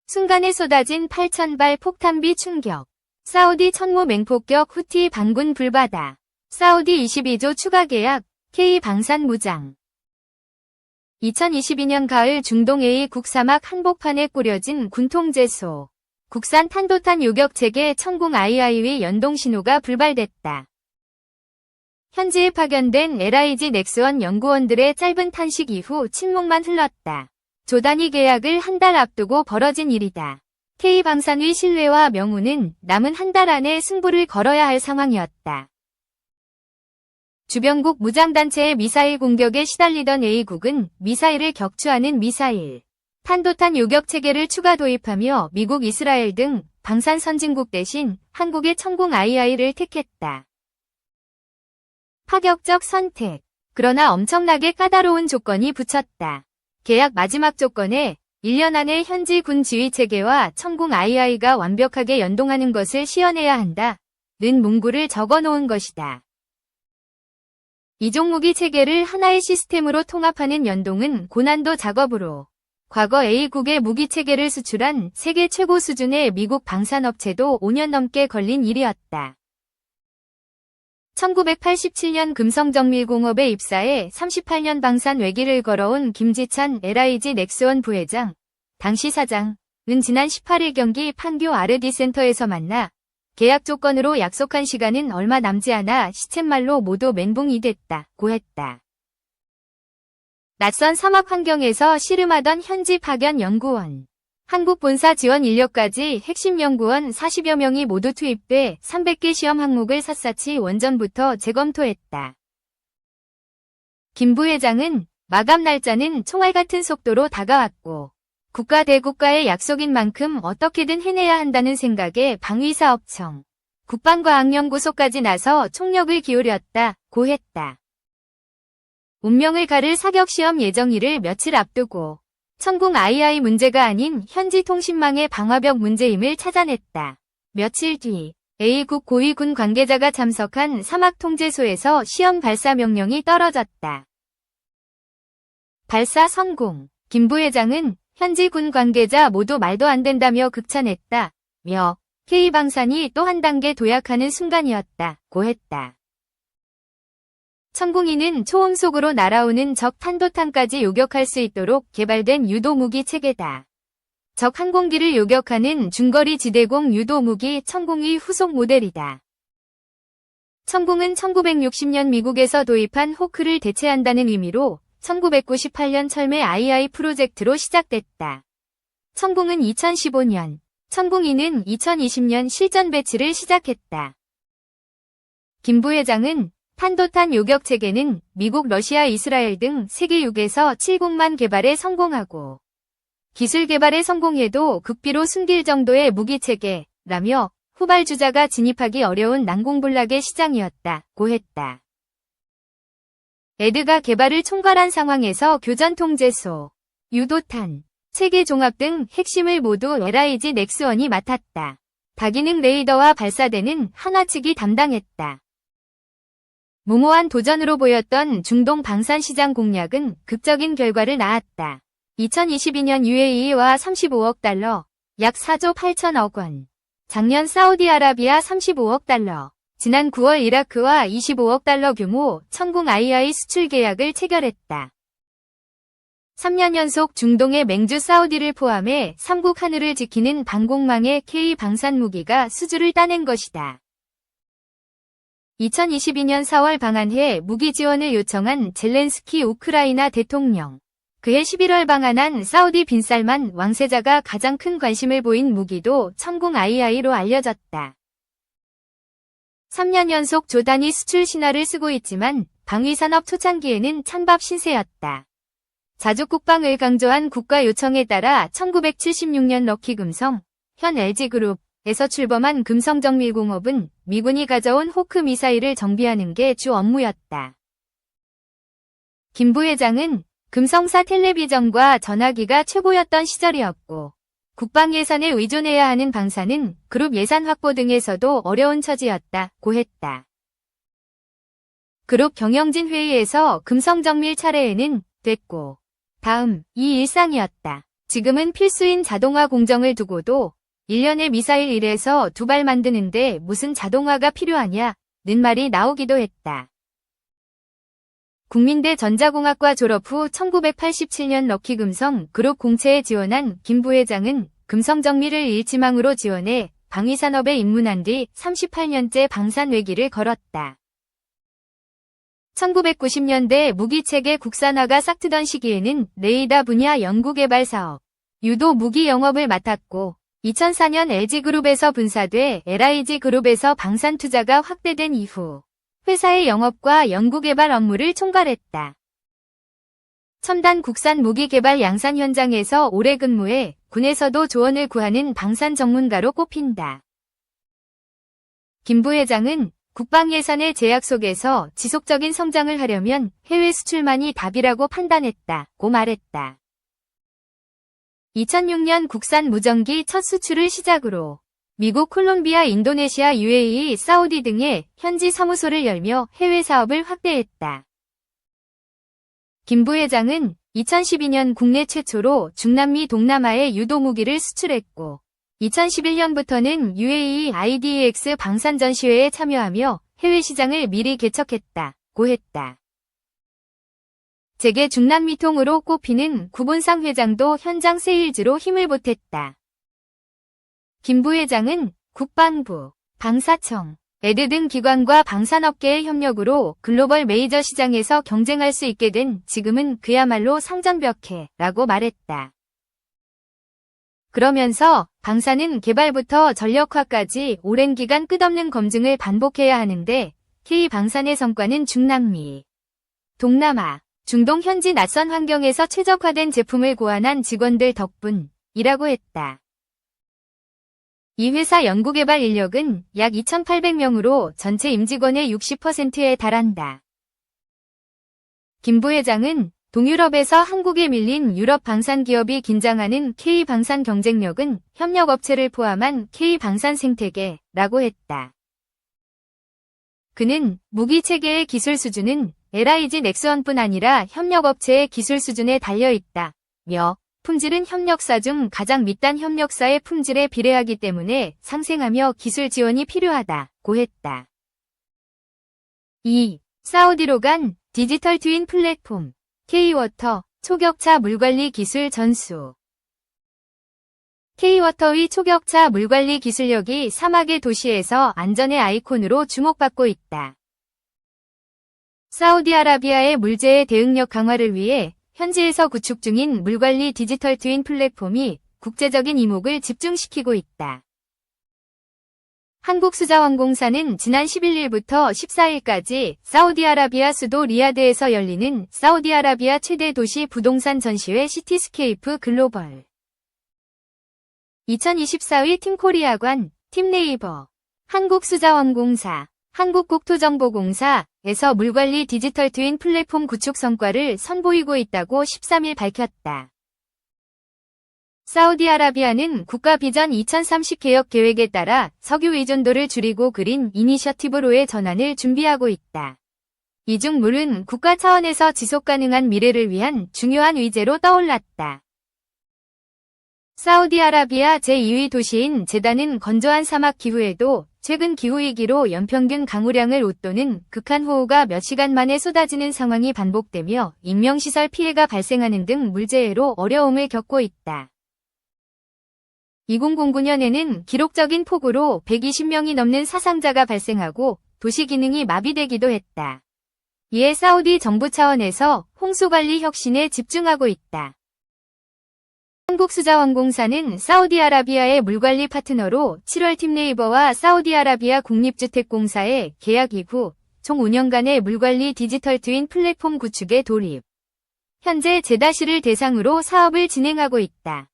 순간에 쏟아진 8,000발 폭탄비 충격. 사우디 천무 맹폭격 후티 반군 불바다. 사우디 22조 추가 계약, K방산 무장. 2022년 가을 중동 A 국사막 한복판에 꾸려진 군통제소. 국산 탄도탄 요격체계 천궁 II의 연동 신호가 불발됐다. 현지에 파견된 LIG 넥스원 연구원들의 짧은 탄식 이후 침묵만 흘렀다. 조단위 계약을 한 달 앞두고 벌어진 일이다. K방산의 신뢰와 명운은 남은 한 달 안에 승부를 걸어야 할 상황이었다. 주변국 무장단체의 미사일 공격에 시달리던 A국은 미사일을 격추하는 미사일, 탄도탄 요격체계를 추가 도입하며 미국, 이스라엘 등 방산 선진국 대신 한국의 천궁 II를 택했다. 파격적 선택. 그러나 엄청나게 까다로운 조건이 붙였다. 계약 마지막 조건에 1년 안에 현지 군 지휘체계와 천궁 II가 완벽하게 연동하는 것을 시연해야 한다는 문구를 적어놓은 것이다. 이종무기 체계를 하나의 시스템으로 통합하는 연동은 고난도 작업으로 과거 A국의 무기체계를 수출한 세계 최고 수준의 미국 방산업체도 5년 넘게 걸린 일이었다. 1987년 금성정밀공업에 입사해 38년 방산 외길을 걸어온 김지찬 LIG 넥스원 부회장, 당시 사장은 지난 18일 경기 판교 RD센터에서 만나 계약 조건으로 약속한 시간은 얼마 남지 않아 시쳇말로 모두 멘붕이 됐다고 했다. 낯선 사막 환경에서 씨름하던 현지 파견 연구원, 한국 본사 지원 인력까지 핵심 연구원 40여 명이 모두 투입돼 300개 시험 항목을 샅샅이 원전부터 재검토했다. 김 부회장은 마감 날짜는 총알 같은 속도로 다가왔고 국가 대국가의 약속인 만큼 어떻게든 해내야 한다는 생각에 방위사업청, 국방과학연구소까지 나서 총력을 기울였다고 했다. 운명을 가를 사격시험 예정일을 며칠 앞두고 천궁 II 문제가 아닌 현지 통신망의 방화벽 문제임을 찾아냈다. 며칠 뒤 A국 고위 군 관계자가 참석한 사막통제소에서 시험 발사 명령이 떨어졌다. 발사 성공. 김 부회장은 현지 군 관계자 모두 말도 안 된다며 극찬했다며 K방산이 또 한 단계 도약하는 순간이었다고 했다. 천궁이는 초음속으로 날아오는 적 탄도탄까지 요격할 수 있도록 개발된 유도무기 체계다. 적 항공기를 요격하는 중거리 지대공 유도무기 천궁의 후속 모델이다. 천궁은 1960년 미국에서 도입한 호크를 대체한다는 의미로 1998년 철매 II 프로젝트로 시작됐다. 천궁은 2015년, 천궁이는 2020년 실전 배치를 시작했다. 김 부회장은 탄도탄 요격 체계는 미국, 러시아, 이스라엘 등 세계 6에서 7국만 개발에 성공하고 기술 개발에 성공해도 극비로 숨길 정도의 무기 체계라며 후발주자가 진입하기 어려운 난공불락의 시장이었다고 했다. 에드가 개발을 총괄한 상황에서 교전통제소, 유도탄, 체계 종합 등 핵심을 모두 LIG 넥스원이 맡았다. 다기능 레이더와 발사대는 한화 측이 담당했다. 무모한 도전으로 보였던 중동 방산 시장 공략은 극적인 결과를 낳았다. 2022년 UAE와 35억 달러, 약 4조 8천억 원. 작년 사우디아라비아 35억 달러. 지난 9월 이라크와 25억 달러 규모 천궁 II 수출 계약을 체결했다. 3년 연속 중동의 맹주 사우디를 포함해 3국 하늘을 지키는 방공망의 K방산 무기가 수주를 따낸 것이다. 2022년 4월 방한해 무기 지원을 요청한 젤렌스키 우크라이나 대통령. 그해 11월 방한한 사우디 빈살만 왕세자가 가장 큰 관심을 보인 무기도 천궁 II로 알려졌다. 3년 연속 조단위 수출 신화를 쓰고 있지만 방위산업 초창기에는 찬밥 신세였다. 자주 국방을 강조한 국가 요청에 따라 1976년 럭키금성, 현 LG그룹에서 출범한 금성정밀공업은 미군이 가져온 호크 미사일을 정비하는 게 주 업무였다. 김 부회장은 금성사 텔레비전과 전화기가 최고였던 시절이었고 국방 예산에 의존해야 하는 방산은 그룹 예산 확보 등에서도 어려운 처지였다고 했다. 그룹 경영진 회의에서 금성정밀 차례에는 됐고 다음 이 일상이었다. 지금은 필수인 자동화 공정을 두고도 1년에 미사일 1에서 2발 만드는데 무슨 자동화가 필요하냐? 는 말이 나오기도 했다. 국민대 전자공학과 졸업 후 1987년 럭키금성 그룹 공채에 지원한 김 부회장은 금성정밀을 일지망으로 지원해 방위산업에 입문한 뒤 38년째 방산 외길을 걸었다. 1990년대 무기체계 국산화가 싹트던 시기에는 레이더 분야 연구개발 사업, 유도 무기 영업을 맡았고 2004년 LG그룹에서 분사돼 LIG그룹에서 방산 투자가 확대된 이후 회사의 영업과 연구개발 업무를 총괄했다. 첨단 국산 무기 개발 양산 현장에서 오래 근무해 군에서도 조언을 구하는 방산 전문가로 꼽힌다. 김 부회장은 국방 예산의 제약 속에서 지속적인 성장을 하려면 해외 수출만이 답이라고 판단했다고 말했다. 2006년 국산 무전기 첫 수출을 시작으로 미국, 콜롬비아, 인도네시아, UAE, 사우디 등의 현지 사무소를 열며 해외 사업을 확대했다. 김 부회장은 2012년 국내 최초로 중남미 동남아에 유도무기를 수출했고 2011년부터는 UAE IDEX 방산 전시회에 참여하며 해외 시장을 미리 개척했다고 했다. 재계 중남미통으로 꼽히는 구본상 회장도 현장 세일즈로 힘을 보탰다. 김 부회장은 국방부, 방사청, 에드 등 기관과 방산업계의 협력으로 글로벌 메이저 시장에서 경쟁할 수 있게 된 지금은 그야말로 상전벽해라고 말했다. 그러면서 방산은 개발부터 전력화까지 오랜 기간 끝없는 검증을 반복해야 하는데 K방산의 성과는 중남미, 동남아, 중동 현지 낯선 환경에서 최적화된 제품을 고안한 직원들 덕분이라고 했다. 이 회사 연구개발 인력은 약 2,800명으로 전체 임직원의 60%에 달한다. 김 부회장은 동유럽에서 한국에 밀린 유럽 방산 기업이 긴장하는 K방산 경쟁력은 협력업체를 포함한 K방산 생태계라고 했다. 그는 무기체계의 기술 수준은 LIG 넥스원뿐 아니라 협력업체의 기술 수준에 달려있다며 품질은 협력사 중 가장 밑단 협력사의 품질에 비례하기 때문에 상생하며 기술 지원이 필요하다고 했다. 2. 사우디로 간 디지털 트윈 플랫폼 K-워터 초격차 물관리 기술 전수. K-워터의 초격차 물관리 기술력이 사막의 도시에서 안전의 아이콘으로 주목받고 있다. 사우디아라비아의 물재해 대응력 강화를 위해 현지에서 구축 중인 물관리 디지털 트윈 플랫폼이 국제적인 이목을 집중시키고 있다. 한국수자원공사는 지난 11일부터 14일까지 사우디아라비아 수도 리야드에서 열리는 사우디아라비아 최대 도시 부동산 전시회 시티스케이프 글로벌 2024의 팀코리아관, 팀네이버, 한국수자원공사, 한국국토정보공사에서 물관리 디지털 트윈 플랫폼 구축 성과를 선보이고 있다고 13일 밝혔다. 사우디아라비아는 국가 비전 2030 개혁 계획에 따라 석유 의존도를 줄이고 그린 이니셔티브로의 전환을 준비하고 있다. 이 중 물은 국가 차원에서 지속가능한 미래를 위한 중요한 의제로 떠올랐다. 사우디아라비아 제2위 도시인 제단은 건조한 사막 기후에도 최근 기후위기로 연평균 강우량을 웃도는 극한호우가 몇 시간 만에 쏟아지는 상황이 반복되며 인명시설 피해가 발생하는 등 물재해로 어려움을 겪고 있다. 2009년에는 기록적인 폭우로 120명이 넘는 사상자가 발생하고 도시 기능이 마비되기도 했다. 이에 사우디 정부 차원에서 홍수관리 혁신에 집중하고 있다. 한국수자원공사는 사우디아라비아의 물관리 파트너로 7월 팀네이버와 사우디아라비아 국립주택공사의 계약 이후 총 5년간의 물관리 디지털 트윈 플랫폼 구축에 돌입. 현재 제다시를 대상으로 사업을 진행하고 있다.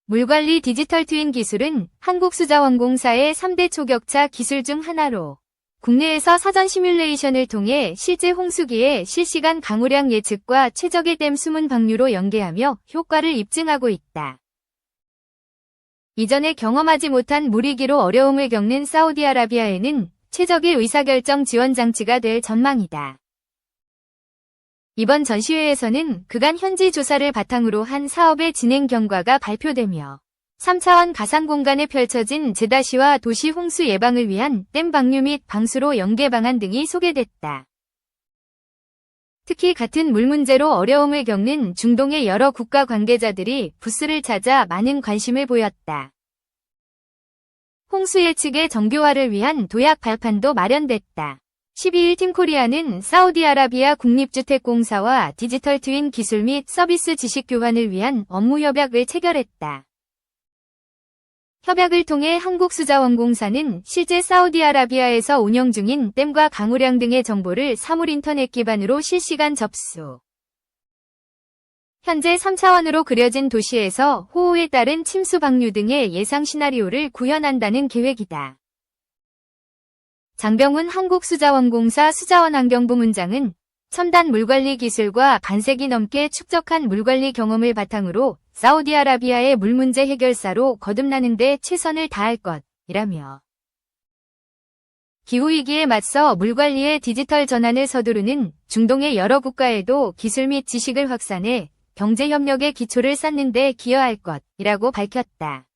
물관리 디지털 트윈 기술은 한국수자원공사의 3대 초격차 기술 중 하나로 국내에서 사전 시뮬레이션을 통해 실제 홍수기의 실시간 강우량 예측과 최적의 댐 수문 방류로 연계하며 효과를 입증하고 있다. 이전에 경험하지 못한 물위기로 어려움을 겪는 사우디아라비아에는 최적의 의사결정 지원 장치가 될 전망이다. 이번 전시회에서는 그간 현지 조사를 바탕으로 한 사업의 진행 경과가 발표되며 3차원 가상공간에 펼쳐진 재다시와 도시 홍수 예방을 위한 댐 방류 및 방수로 연계 방안 등이 소개됐다. 특히 같은 물 문제로 어려움을 겪는 중동의 여러 국가 관계자들이 부스를 찾아 많은 관심을 보였다. 홍수 예측의 정교화를 위한 도약 발판도 마련됐다. 12일 팀코리아는 사우디아라비아 국립주택공사와 디지털 트윈 기술 및 서비스 지식 교환을 위한 업무 협약을 체결했다. 협약을 통해 한국수자원공사는 실제 사우디아라비아에서 운영 중인 댐과 강우량 등의 정보를 사물 인터넷 기반으로 실시간 접수. 현재 3차원으로 그려진 도시에서 호우에 따른 침수 방류 등의 예상 시나리오를 구현한다는 계획이다. 장병훈 한국수자원공사 수자원환경부문장은 첨단 물관리 기술과 반세기 넘게 축적한 물관리 경험을 바탕으로 사우디아라비아의 물 문제 해결사로 거듭나는 데 최선을 다할 것이라며 기후위기에 맞서 물관리의 디지털 전환을 서두르는 중동의 여러 국가에도 기술 및 지식을 확산해 경제협력의 기초를 쌓는 데 기여할 것이라고 밝혔다.